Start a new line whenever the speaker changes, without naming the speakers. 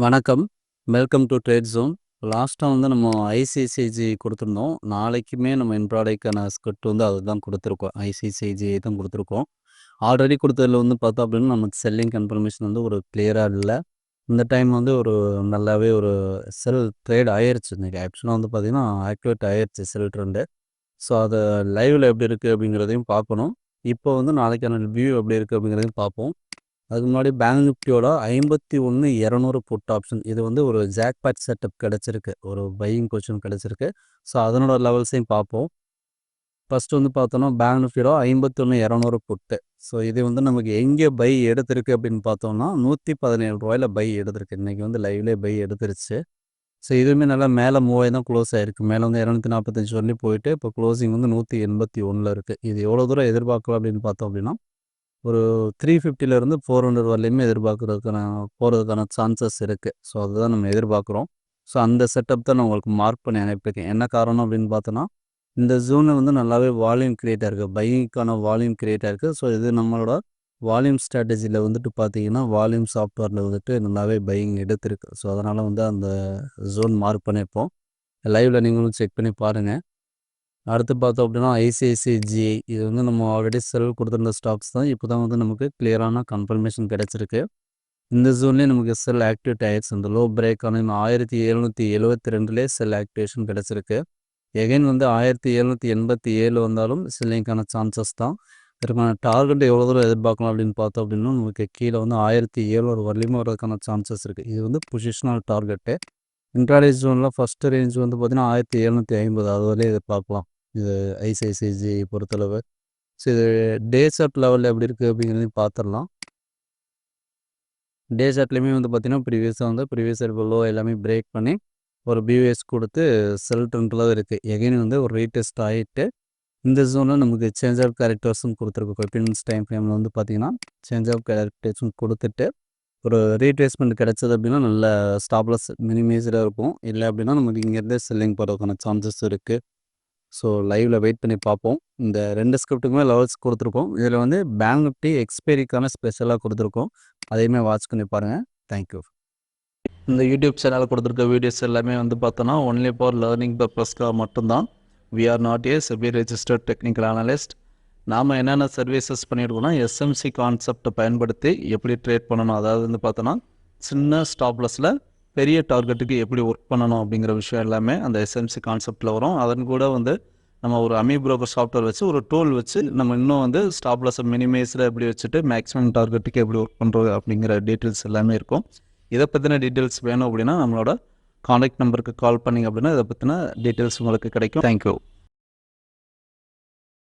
வணக்கம். Welcome to trade zone. லாஸ்ட்டா வந்து நம்ம ஐசிஐசிஐஜி குடுத்துருந்தோம். நாளைக்குமே நம்ம இன்ட்ராடேக்கான ஸ்கிரிப்ட் வந்து அதுதான் குடுத்துருக்கோம். ஐசிஐசிஐஜிஐ தான் குடுத்துருக்கோம். ஆல்ரெடி குடுத்ததுல வந்து பார்த்தோம் அப்டின்னா, நமக்கு செல்லிங் கன்ஃபர்மேஷன் வந்து ஒரு கிளியரா இல்ல. இந்த டைம் வந்து ஒரு நல்லாவே ஒரு செல் ட்ரேட் ஆயிருச்சு இன்னைக்கு. ஆக்சுவலா வந்து பார்த்தீங்கன்னா, ஆக்டிவேட் ஆயிருச்சு செல் ட்ரெண்டு. ஸோ, அத லைவ்ல எப்டி இருக்கு அப்டிங்கிறதையும் பார்க்கணும். இப்போ வந்து நாளைக்கான வியூ எப்டி இருக்கு அப்டிங்கிறதையும் பார்ப்போம். அதுக்கு முன்னாடி பேங்க் நிஃப்டியோட 51,200 புட் ஆப்ஷன். இது வந்து ஒரு ஜாக்பாட் செட்டப் கிடைச்சிருக்கு. ஒரு பையிங் பொசிஷன் கிடைச்சிருக்கு. ஸோ, அதனோட லெவல்ஸையும் பார்ப்போம். ஃபர்ஸ்ட் வந்து பார்த்தோம்னா, பேங்க் நிஃப்டியோட 51,200 புட்டு. ஸோ, இது வந்து நமக்கு எங்கே பை எடுத்திருக்கு அப்படின்னு பார்த்தோம்னா, ரூ. 117 பை எடுத்திருக்கு. இன்னைக்கு வந்து லைவ்லயே பை எடுத்துருச்சு. ஸோ, இதுவுமே நல்லா மேல மூவ் ஆயி தான் க்ளோஸ் ஆயிருக்கு. மேல வந்து 245 வரலையும் போயிட்டு, இப்போ க்ளோசிங் வந்து 181ல இருக்கு. இது எவ்வளோ தூரம் எதிர்பார்க்கலாம் அப்படின்னு பார்த்தோம் அப்படின்னா, ஒரு 350லேருந்து 400 வரலையுமே போறதுக்கான சான்சஸ் இருக்கு. ஸோ, அதுதான் நம்ம எதிர்பார்க்குறோம். ஸோ, அந்த செட்டப் தான் நான் உங்களுக்கு மார்க் பண்ணி அனுப்பியிருக்கேன். என்ன காரணம் அப்படின்னு பார்த்தோன்னா, இந்த ஜோன்ல வந்து நல்லாவே வால்யூம் கிரியேட் ஆயிருக்கு. பையிங்க்கான வால்யூம் கிரியேட் ஆயிருக்கு. ஸோ, இது நம்மளோட வால்யூம் ஸ்ட்ராட்டஜில வந்துட்டு பார்த்தீங்கன்னா, வால்யூம் சாஃப்ட்வேர்ல வந்துட்டு நல்லாவே பையிங் எடுத்திருக்கு. ஸோ, அதனால வந்து அந்த ஜோன் மார்க் பண்ணியிருப்போம். லைவ்ல நீங்களும் செக் பண்ணி பாருங்க. அடுத்து பார்த்தோம் அப்படின்னா, ஐசிஐசிஐ இது வந்து நம்ம ஆல்ரெடி செல் குடுத்திருந்த ஸ்டாக்ஸ் தான். இப்போ தான் வந்து நமக்கு கிளியரான கன்ஃபர்மேஷன் கிடைச்சிருக்கு. இந்த ஜோன்லயே நமக்கு செல் ஆக்டிவேட் ஆயிருச்சு. இந்த லோ பிரேக் ஆன 1772லயே செல் ஆக்டிவேஷன் கிடைச்சிருக்கு. எகைன் வந்து 1787 வந்தாலும் செல்லிங்க்கான சான்சஸ் தான். இதற்கான டார்கெட் எவ்வளோ தூரம் எதிர்பார்க்கலாம் அப்படின்னு பார்த்தோம் அப்படின்னா, நமக்கு கீழ வந்து 1700 வரலையுமே வரதுக்கான சான்சஸ் இருக்கு. இது வந்து பொசிஷனல் டார்கெட்டு. இன்ட்ராடே ஜோன்ல ஃபர்ஸ்ட் ரேஞ்ச் வந்து பார்த்தீங்கன்னா, 1750 அது வரையும் எதிர்பார்க்கலாம். இது ஐசிஐசிஐ பொறுத்தளவு. ஸோ, இது டே சார்ட் லெவல்ல எப்படி இருக்கு அப்படிங்கிறதையும் பார்த்துரலாம். டே சார்ட்லயுமே வந்து பார்த்தீங்கன்னா, ப்ரீவியஸ் இருக்க லோ எல்லாமே பிரேக் பண்ணி, ஒரு பிவிஎஸ் குடுத்து செல் ட்ரெண்ட்ல தான் இருக்கு. எகைன் வந்து ஒரு ரீடெஸ்ட் ஆயிட்டு, இந்த ஜோன்ல நமக்கு சேஞ்ச் ஆஃப் கேரக்டர்ஸும் குடுத்துருக்கு. கொப்பினியன்ஸ் டைம் ஃப்ரேம்ல வந்து பார்த்தீங்கன்னா, சேஞ்ச் ஆஃப் கேரக்டர்ஸும் குடுத்துட்டு, ஒரு ரீட்ரேஸ்மெண்ட் கிடைச்சது அப்படின்னா, நல்ல ஸ்டாப் லாஸ் மினிமைஸ்டா இருக்கும். இல்ல அப்படின்னா, நமக்கு இங்கருந்தே செல்லிங் போறதுக்கான சான்சஸ் இருக்கு. ஸோ, லைவ்ல வெயிட் பண்ணி பார்ப்போம். இந்த 2 ஸ்கிரிப்ட்டுக்குமே லெவல்ஸ் குடுத்துருக்கோம். இதில வந்து பேங்க் நிஃப்டி எக்ஸ்பைரிக்கான ஸ்பெஷலா குடுத்துருக்கோம். அதையுமே வாட்ச் பண்ணி பாருங்க. Thank you. இந்த யூடியூப் சேனல்ல குடுத்துருக்க வீடியோஸ் எல்லாமே வந்து பார்த்தோன்னா, ஒன்லி ஃபார் லர்னிங் பர்பஸ்க்காக மட்டும்தான். We are not a SEBI registered technical analyst. நாம என்னென்ன சர்வீசஸ் பண்ணியிருக்கோம்னா, எஸ்எம்சி கான்செப்ட்ட பயன்படுத்தி எப்படி ட்ரேட் பண்ணணும், அதாவது வந்து பார்த்தோன்னா, சின்ன ஸ்டாப் லாஸ்ல பெரிய டார்கெட்டுக்கு எப்படி ஒர்க் பண்ணணும் அப்படிங்கிற விஷயம் எல்லாமே அந்த எஸ்எம்சி கான்செப்ட்ல வரும். அதன் கூட வந்து நம்ம ஒரு அமி புரோக்கர் சாஃப்ட்வேர் வச்சு ஒரு டூல் வச்சு நம்ம இன்னும் வந்து ஸ்டாப் லாஸை மினிமைஸ்ல எப்படி வச்சுட்டு மேக்ஸிமம் டார்கெட்டுக்கு எப்படி ஒர்க் பண்ணுறது அப்படிங்கிற டீட்டெயில்ஸ் எல்லாமே இருக்கும். இதை பற்றின டீட்டெயில்ஸ் வேணும் அப்படின்னா நம்மளோட கான்டாக்ட் நம்பருக்கு கால் பண்ணிங்க அப்படின்னா இதை பற்றின டீட்டெயில்ஸ் உங்களுக்கு கிடைக்கும். தேங்க்யூ.